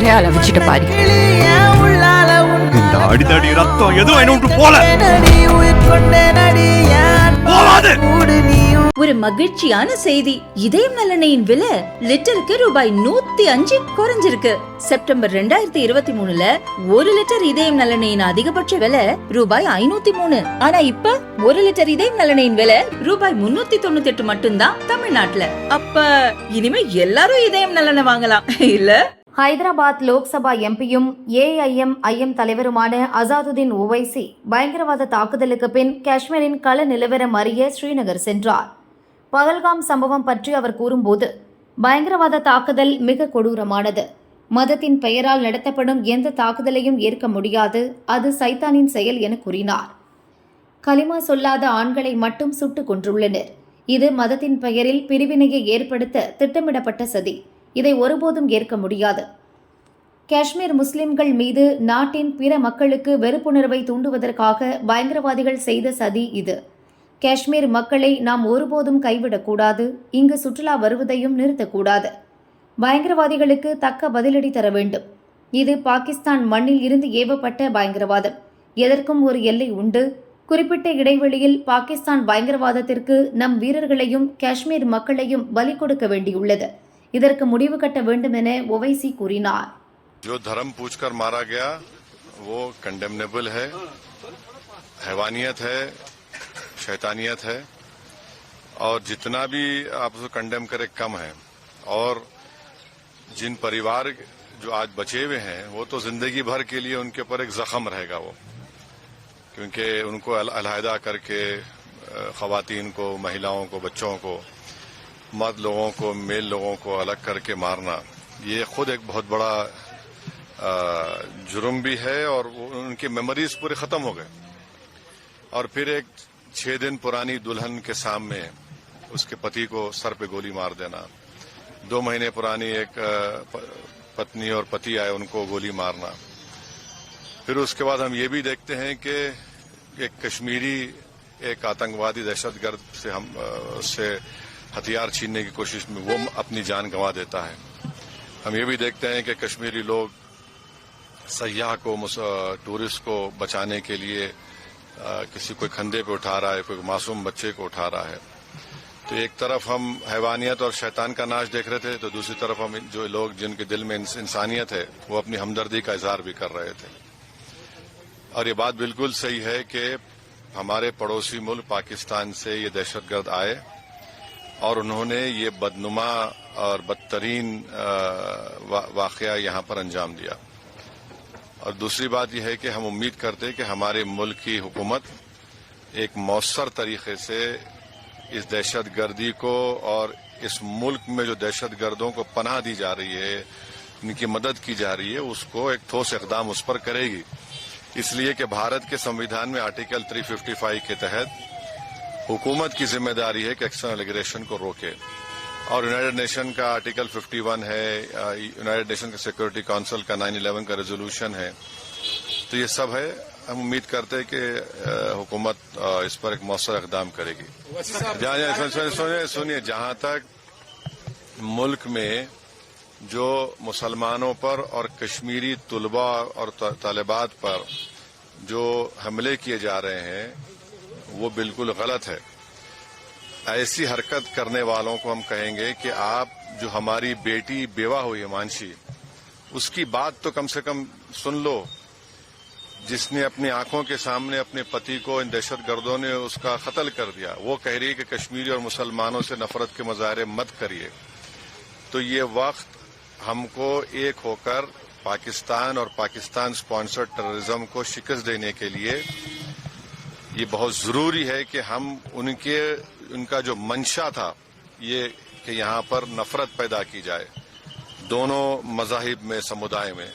அரையால வச்சுட்டு பாரு. இந்த அடிதடி ரத்தம் எதுவும் என்ன விட்டு போல போவாது. ஒரு மகிழ்ச்சியான செய்தி. இதயம் நல்லெண்ணெயின் விலை லிட்டருக்கு ரூபாய் 105 குறைஞ்சிருக்கு. செப்டம்பர் 2023ல 1 லிட்டர் இதயம் நல்லெண்ணெயின் அதிகபட்ச விலை ரூபாய் 503. ஆனா இப்ப 1 லிட்டர் இதயம் நல்லெண்ணெயின் விலை ரூபாய் 398 மட்டும்தான் தமிழ்நாட்டுல. அப்ப இனிமே எல்லாரும் இதயம் நல்லெண்ணெய் வாங்கலாம் இல்ல? ஹைதராபாத் லோக்சபா எம்பியும் ஏஐஎம் தலைவருமான அசாதுதீன் ஓவைசி பயங்கரவாத தாக்குதலுக்கு பின் காஷ்மீரின் கள நிலவரம் அறிய ஸ்ரீநகர் சென்றார். பகல்காம் சம்பவம் பற்றி அவர் கூறும்போது, பயங்கரவாத தாக்குதல் மிக கொடூரமானது. மதத்தின் பெயரால் நடத்தப்படும் எந்த தாக்குதலையும் ஏற்க முடியாது. அது சைத்தானின் செயல் என கூறினார். கலிமா சொல்லாத ஆண்களை மட்டும் சுட்டுக் கொன்றுள்ளனர். இது மதத்தின் பெயரில் பிரிவினையை ஏற்படுத்த திட்டமிடப்பட்ட சதி. இதை ஒருபோதும் ஏற்க முடியாது. காஷ்மீர் முஸ்லிம்கள் மீது நாட்டின் பிற மக்களுக்கு வெறுப்புணர்வை தூண்டுவதற்காக பயங்கரவாதிகள் செய்த சதி இது. காஷ்மீர் மக்களை நாம் ஒருபோதும் கைவிடக்கூடாது. இங்கு சுற்றுலா வருவதையும் நிறுத்தக்கூடாது. பயங்கரவாதிகளுக்கு தக்க பதிலடி தர வேண்டும். இது பாகிஸ்தான் மண்ணில் இருந்து ஏவப்பட்ட பயங்கரவாதம். எதற்கும் ஒரு எல்லை உண்டு. குறிப்பிட்ட இடைவெளியில் பாகிஸ்தான் பயங்கரவாதத்திற்கு நம் வீரர்களையும் காஷ்மீர் மக்களையும் பலி கொடுக்க வேண்டியுள்ளது. இதற்கு முடிவு கட்ட வேண்டும் என ஓவைசி கூறினார். जो धर्म पूछकर मारा गया वो कंडेमनेबल है, हैवानियत है, शैतानियत है और जितना भी आप उसको कंडेम करें कम है। और जिन परिवार जो आज बचे हुए हैं वो तो जिंदगी भर के लिए उनके ऊपर एक जख्म रहेगा वो, क्योंकि उनको अलहदा करके खवातीन को, महिलाओं को, बच्चों को, मर्द लोगों को, मेल लोगों को अलग करके मारना ये खुद एक बहुत बड़ा जुर्म भी है और उनकी मेमोरीज पूरे खत्म हो गए। और फिर एक 6 दिन पुरानी दुल्हन के सामने उसके पति को सर पे गोली मार देना, 2 महीने पुरानी एक पत्नी और पति आए उनको गोली मारना। फिर उसके बाद हम ये भी देखते हैं कि एक कश्मीरी एक आतंकवादी दहशतगर्द से हम उससे हथियार छीनने की कोशिश में वो अपनी जान गंवा देता है। हम ये भी देखते हैं कि कश्मीरी लोग सयाह को, टूरिस्ट को बचाने के लिए किसी कोई खंदे पे उठा रहा है, कोई मासूम बच्चे को उठा रहा है। तो एक तरफ हम हैवानियत और शैतान का नाश देख रहे थे, तो दूसरी तरफ हम जो लोग जिनके दिल में इंसानियत है वो अपनी हमदर्दी का इजहार भी कर रहे थे। और ये बात बिल्कुल सही है कि हमारे पड़ोसी मुल्क पाकिस्तान से ये दहशतगर्द आए और उन्होंने ये बदनुमा और बदतरीन वाकया यहाँ पर अंजाम दिया। और दूसरी बात यह है कि हम उम्मीद करते हैं कि हमारे मुल्क की हुकूमत एक मौसर तरीके से इस दहशतगर्दी को और इस मुल्क में जो दहशतगर्दों को पनाह दी जा रही है, उनकी मदद की जा रही है, उसको एक ठोस इक़दाम उस पर करेगी। इसलिए कि भारत के संविधान में आर्टिकल 355 के तहत हुकूमत की जिम्मेदारी है कि एक्सटर्नल एग्रेशन को रोके। और यूनाइटेड नेशन का आर्टिकल 51 है, यूनाइटेड नेशन का सिक्योरिटी काउंसिल का 9/11 का रेजोल्यूशन है। तो ये सब है। हम उम्मीद करते हैं कि हुकूमत इस पर एक मौसर इक़दाम करेगी। सुनिए, जहां तक मुल्क में जो मुसलमानों पर और कश्मीरी तुलबा और तालिबात पर जो हमले किए जा रहे हैं वो बिल्कुल गलत है। ऐसी हरकत करने वालों को हम कहेंगे कि आप जो हमारी बेटी बेवा हुई है मानसी, उसकी बात तो कम से कम सुन लो, जिसने अपनी आंखों के सामने अपने पति को इन दहशतगर्दों ने उसका कत्ल कर दिया। वो कह रही है कि कश्मीरी और मुसलमानों से नफरत के मुजाहरे मत करिए। तो ये वक्त हमको एक होकर पाकिस्तान और पाकिस्तान स्पॉन्सर्ड टेररिज्म को शिकस्त देने के लिए ये बहुत जरूरी है कि हम उनका जो मंशा था ये कि यहाँ पर नफरत पैदा की जाए दोनों मज़ाहिब में, समुदाय में।